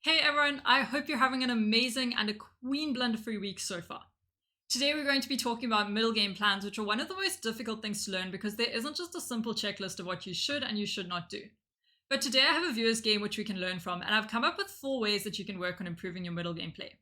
Hey everyone, I hope you're having an amazing and a queen blunder-free week so far. Today we're going to be talking about middle game plans, which are one of the most difficult things to learn because there isn't just a simple checklist of what you should and you should not do. But today I have a viewer's game which we can learn from, and I've come up with 4 ways that you can work on improving your middle game play.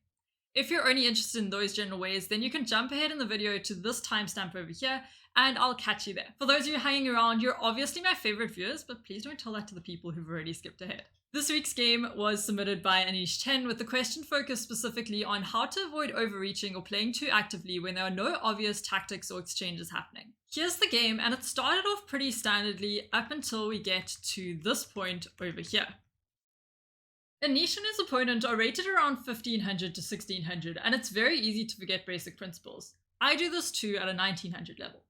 If you're only interested in those general ways, then you can jump ahead in the video to this timestamp over here, and I'll catch you there. For those of you hanging around, you're obviously my favorite viewers, but please don't tell that to the people who've already skipped ahead. This week's game was submitted by Anish10 with the question focused specifically on how to avoid overreaching or playing too actively when there are no obvious tactics or exchanges happening. Here's the game, and it started off pretty standardly up until we get to this point over here. Anish and his opponent are rated around 1500 to 1600, and it's very easy to forget basic principles. I do this too at a 1900 level.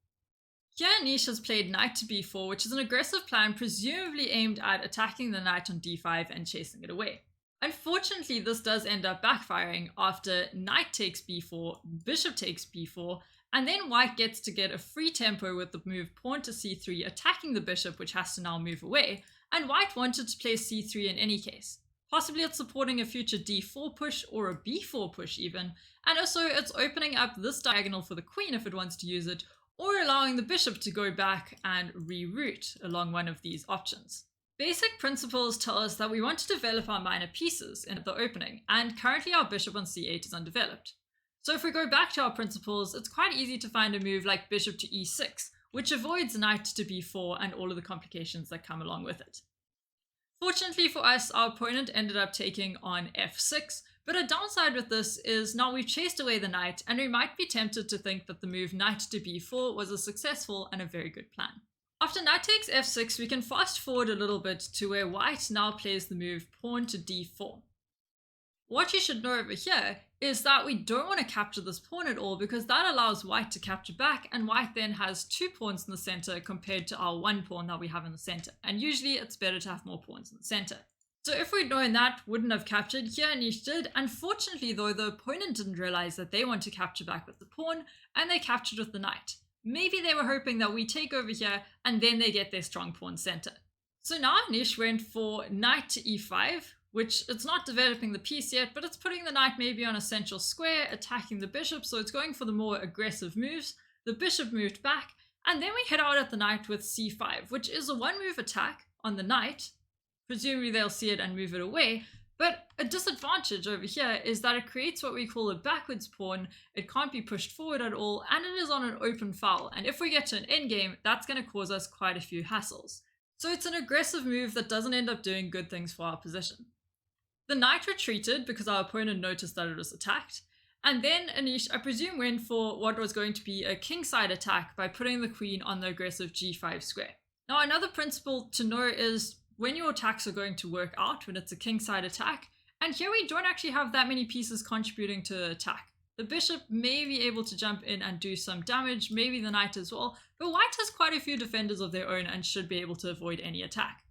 Here Anish has played knight to b4, which is an aggressive plan presumably aimed at attacking the knight on d5 and chasing it away. Unfortunately, this does end up backfiring after knight takes b4, bishop takes b4, and then white gets to get a free tempo with the move pawn to c3 attacking the bishop, which has to now move away, and white wanted to play c3 in any case. Possibly it's supporting a future d4 push or a b4 push even, and also it's opening up this diagonal for the queen if it wants to use it, or allowing the bishop to go back and reroute along one of these options. Basic principles tell us that we want to develop our minor pieces in the opening, and currently our bishop on c8 is undeveloped. So if we go back to our principles, it's quite easy to find a move like bishop to e6, which avoids knight to b4 and all of the complications that come along with it. Fortunately for us, our opponent ended up taking on f6, but a downside with this is now we've chased away the knight, and we might be tempted to think that the move knight to b4 was a successful and a very good plan. After knight takes f6, we can fast forward a little bit to where white now plays the move pawn to d4. What you should know over here is that we don't want to capture this pawn at all, because that allows white to capture back, and white then has 2 pawns in the center compared to our 1 pawn that we have in the center, and usually it's better to have more pawns in the center. So if we'd known that, wouldn't have captured. Here Anish did. Unfortunately though, the opponent didn't realize that they want to capture back with the pawn, and they captured with the knight. Maybe they were hoping that we take over here and then they get their strong pawn center. So now Anish went for knight to e5, which it's not developing the piece yet, but it's putting the knight maybe on a central square, attacking the bishop, so it's going for the more aggressive moves. The bishop moved back, and then we head out at the knight with c5, which is a 1-move attack on the knight. Presumably they'll see it and move it away, but a disadvantage over here is that it creates what we call a backwards pawn. It can't be pushed forward at all, and it is on an open foul, and if we get to an endgame, that's going to cause us quite a few hassles. So it's an aggressive move that doesn't end up doing good things for our position. The knight retreated because our opponent noticed that it was attacked, and then Anish, I presume, went for what was going to be a kingside attack by putting the queen on the aggressive g5 square. Now another principle to know is when your attacks are going to work out when it's a kingside attack, and here we don't actually have that many pieces contributing to the attack. The bishop may be able to jump in and do some damage, maybe the knight as well, but white has quite a few defenders of their own and should be able to avoid any attack.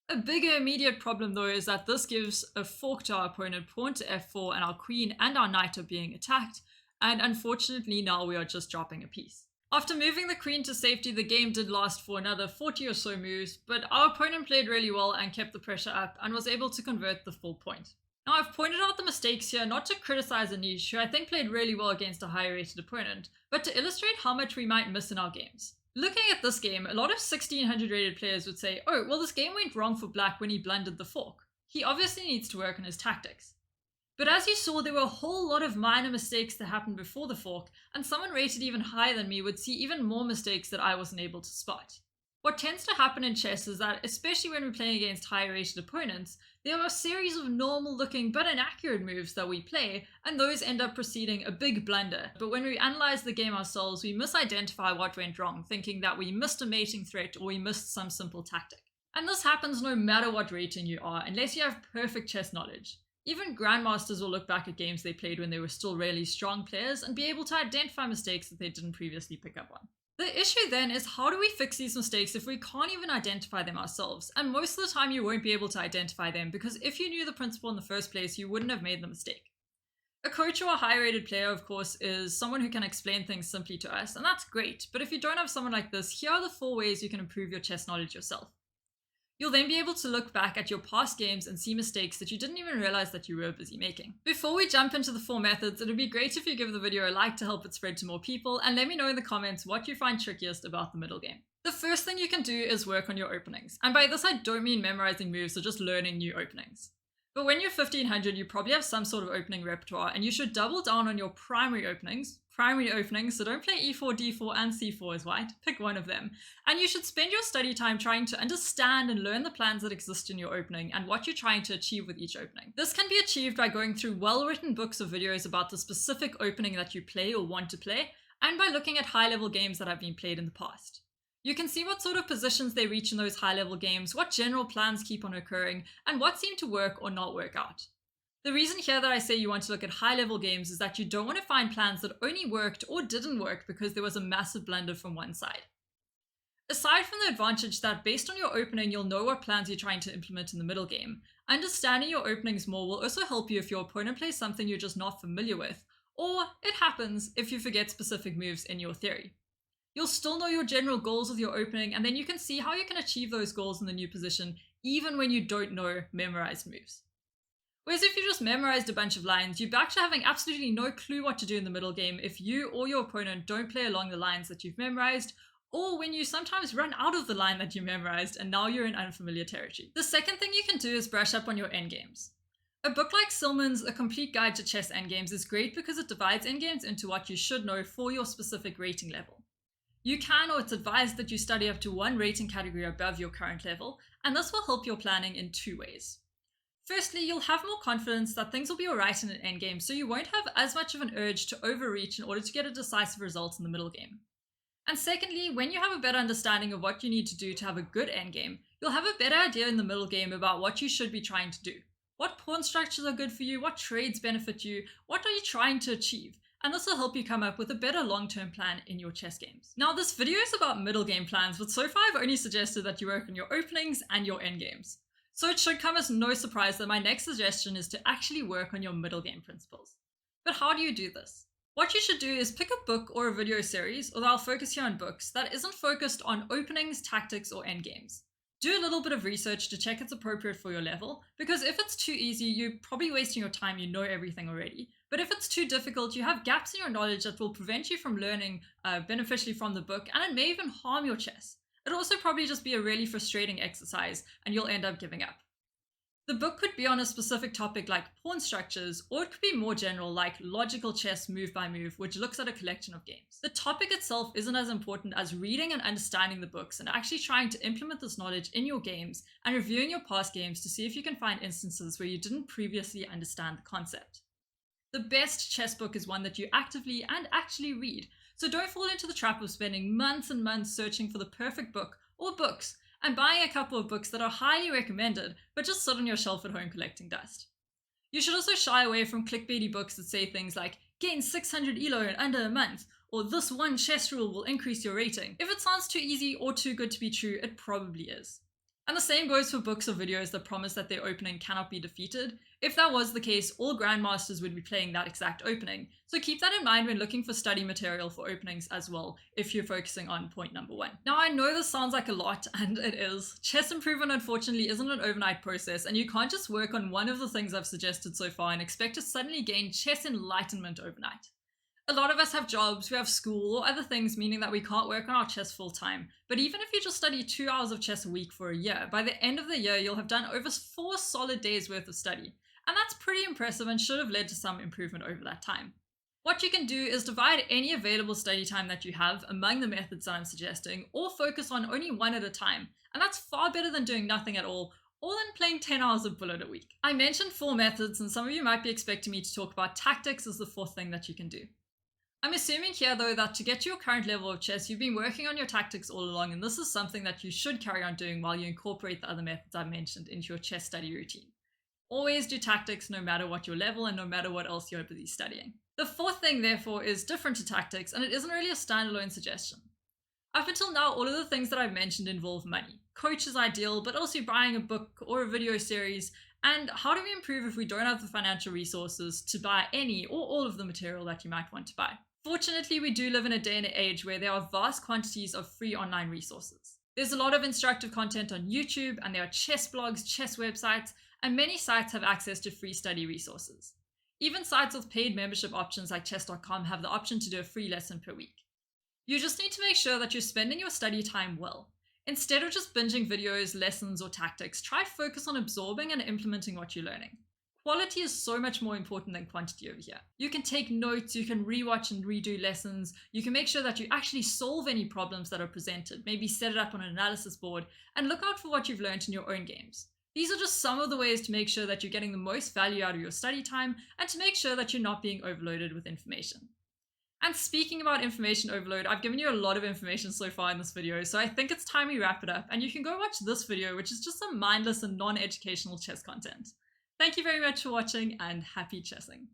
A bigger immediate problem though is that this gives a fork to our opponent, pawn to f4, and our queen and our knight are being attacked, and unfortunately now we are just dropping a piece. After moving the queen to safety, the game did last for another 40 or so moves, but our opponent played really well and kept the pressure up and was able to convert the full point. Now I've pointed out the mistakes here not to criticize Anish, who I think played really well against a higher rated opponent, but to illustrate how much we might miss in our games. Looking at this game, a lot of 1600 rated players would say, oh, well this game went wrong for black when he blundered the fork. He obviously needs to work on his tactics. But as you saw, there were a whole lot of minor mistakes that happened before the fork, and someone rated even higher than me would see even more mistakes that I wasn't able to spot. What tends to happen in chess is that, especially when we're playing against higher rated opponents, there are a series of normal looking but inaccurate moves that we play, and those end up preceding a big blunder. But when we analyze the game ourselves, we misidentify what went wrong, thinking that we missed a mating threat or we missed some simple tactic. And this happens no matter what rating you are, unless you have perfect chess knowledge. Even grandmasters will look back at games they played when they were still really strong players and be able to identify mistakes that they didn't previously pick up on. The issue then is, how do we fix these mistakes if we can't even identify them ourselves? And most of the time you won't be able to identify them, because if you knew the principle in the first place, you wouldn't have made the mistake. A coach or a high rated player, of course, is someone who can explain things simply to us, and that's great. But if you don't have someone like this, here are the 4 ways you can improve your chess knowledge yourself. You'll then be able to look back at your past games and see mistakes that you didn't even realize that you were busy making. Before we jump into the 4 methods, it would be great if you give the video a like to help it spread to more people, and let me know in the comments what you find trickiest about the middle game. The first thing you can do is work on your openings. And by this I don't mean memorizing moves or just learning new openings. But when you're 1500, you probably have some sort of opening repertoire, and you should double down on your primary openings, so don't play e4, d4, and c4 as white, pick one of them. And you should spend your study time trying to understand and learn the plans that exist in your opening and what you're trying to achieve with each opening. This can be achieved by going through well-written books or videos about the specific opening that you play or want to play, and by looking at high-level games that have been played in the past. You can see what sort of positions they reach in those high-level games, what general plans keep on occurring, and what seem to work or not work out. The reason here that I say you want to look at high-level games is that you don't want to find plans that only worked or didn't work because there was a massive blunder from one side. Aside from the advantage that based on your opening you'll know what plans you're trying to implement in the middle game, understanding your openings more will also help you if your opponent plays something you're just not familiar with, or it happens if you forget specific moves in your theory. You'll still know your general goals with your opening, and then you can see how you can achieve those goals in the new position even when you don't know memorized moves. Whereas if you just memorized a bunch of lines, you're back to having absolutely no clue what to do in the middle game if you or your opponent don't play along the lines that you've memorized, or when you sometimes run out of the line that you memorized and now you're in unfamiliar territory. The second thing you can do is brush up on your endgames. A book like Silman's A Complete Guide to Chess Endgames is great because it divides endgames into what you should know for your specific rating level. You can, or it's advised that you study up to one rating category above your current level, and this will help your planning in 2 ways. Firstly, you'll have more confidence that things will be alright in an endgame, so you won't have as much of an urge to overreach in order to get a decisive result in the middle game. And secondly, when you have a better understanding of what you need to do to have a good endgame, you'll have a better idea in the middle game about what you should be trying to do. What pawn structures are good for you, what trades benefit you, what are you trying to achieve? And this will help you come up with a better long-term plan in your chess games. Now, this video is about middle game plans, but so far I've only suggested that you work on your openings and your endgames. So it should come as no surprise that my next suggestion is to actually work on your middle game principles. But how do you do this? What you should do is pick a book or a video series, although I'll focus here on books, that isn't focused on openings, tactics, or endgames. Do a little bit of research to check it's appropriate for your level, because if it's too easy, you're probably wasting your time, you know everything already. But if it's too difficult, you have gaps in your knowledge that will prevent you from learning beneficially from the book, and it may even harm your chess. It'll also probably just be a really frustrating exercise, and you'll end up giving up. The book could be on a specific topic like pawn structures, or it could be more general like logical chess move by move, which looks at a collection of games. The topic itself isn't as important as reading and understanding the books and actually trying to implement this knowledge in your games and reviewing your past games to see if you can find instances where you didn't previously understand the concept. The best chess book is one that you actively and actually read, so don't fall into the trap of spending months and months searching for the perfect book or books and buying a couple of books that are highly recommended but just sit on your shelf at home collecting dust. You should also shy away from clickbaity books that say things like gain 600 elo in under a month, or this one chess rule will increase your rating. If it sounds too easy or too good to be true, it probably is. And the same goes for books or videos that promise that their opening cannot be defeated. If that was the case, all grandmasters would be playing that exact opening, so keep that in mind when looking for study material for openings as well, if you're focusing on point number 1. Now, I know this sounds like a lot, and it is. Chess improvement unfortunately isn't an overnight process, and you can't just work on one of the things I've suggested so far and expect to suddenly gain chess enlightenment overnight. A lot of us have jobs, we have school, or other things, meaning that we can't work on our chess full time. But even if you just study 2 hours of chess a week for a year, by the end of the year you'll have done over 4 solid days worth of study. And that's pretty impressive and should have led to some improvement over that time. What you can do is divide any available study time that you have among the methods that I'm suggesting, or focus on only one at a time. And that's far better than doing nothing at all, or than playing 10 hours of bullet a week. I mentioned 4 methods, and some of you might be expecting me to talk about tactics as the 4th thing that you can do. I'm assuming here though that to get to your current level of chess, you've been working on your tactics all along, and this is something that you should carry on doing while you incorporate the other methods I've mentioned into your chess study routine. Always do tactics no matter what your level and no matter what else you're busy studying. The 4th thing therefore is different to tactics, and it isn't really a standalone suggestion. Up until now, all of the things that I've mentioned involve money. Coach is ideal, but also buying a book or a video series, and how do we improve if we don't have the financial resources to buy any or all of the material that you might want to buy. Fortunately, we do live in a day and age where there are vast quantities of free online resources. There's a lot of instructive content on YouTube, and there are chess blogs, chess websites, and many sites have access to free study resources. Even sites with paid membership options like chess.com have the option to do a free lesson per week. You just need to make sure that you're spending your study time well. Instead of just binging videos, lessons, or tactics, try focus on absorbing and implementing what you're learning. Quality is so much more important than quantity over here. You can take notes, you can rewatch and redo lessons, you can make sure that you actually solve any problems that are presented, maybe set it up on an analysis board, and look out for what you've learned in your own games. These are just some of the ways to make sure that you're getting the most value out of your study time and to make sure that you're not being overloaded with information. And speaking about information overload, I've given you a lot of information so far in this video, so I think it's time we wrap it up, and you can go watch this video, which is just some mindless and non-educational chess content. Thank you very much for watching, and happy chessing!